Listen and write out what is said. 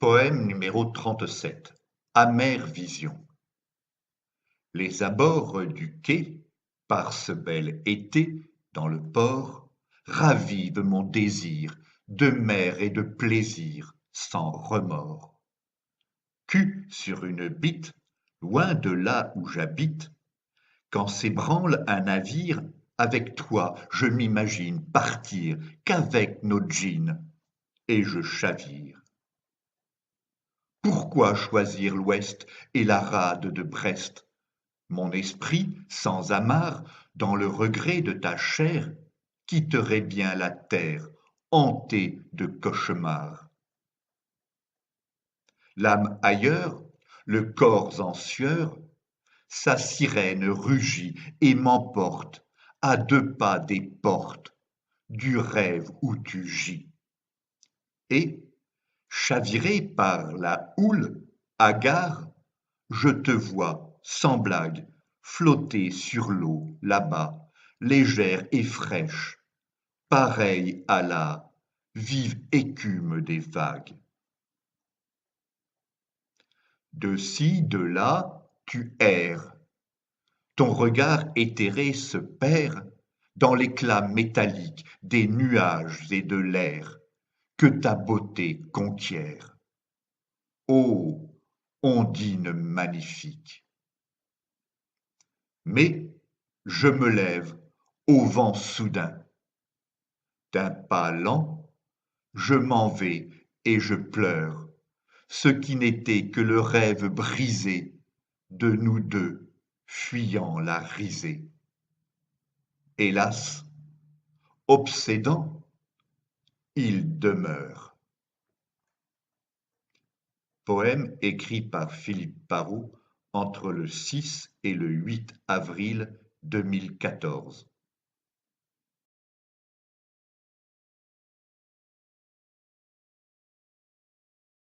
Poème numéro 37. Amère vision. Les abords du quai, par ce bel été, dans le port, ravivent mon désir de mer et de plaisir sans remords. Cul sur une bitte, loin de là où j'habite, quand s'ébranle un navire, avec toi je m'imagine partir qu'avec nos jeans, et je chavire. Pourquoi choisir l'Ouest et la rade de Brest? Mon esprit, sans amarre, dans le regret de ta chair, quitterait bien la terre, hanté de cauchemars. L'âme ailleurs, le corps en sueur, sa sirène rugit et m'emporte à 2 pas des portes du rêve où tu gis. Et, chaviré par la houle hagard, je te vois, sans blague, flotter sur l'eau là-bas, légère et fraîche, pareille à la vive écume des vagues. De ci, de là, tu erres, ton regard éthéré se perd dans l'éclat métallique des nuages et de l'air que ta beauté conquiert. Ô ondine magnifique! Mais je me lève au vent soudain. D'un pas lent, je m'en vais et je pleure ce qui n'était que le rêve brisé de nous deux fuyant la risée. Hélas, obsédant, il demeure. Poème écrit par Philippe Parrot entre le 6 et le 8 avril 2014.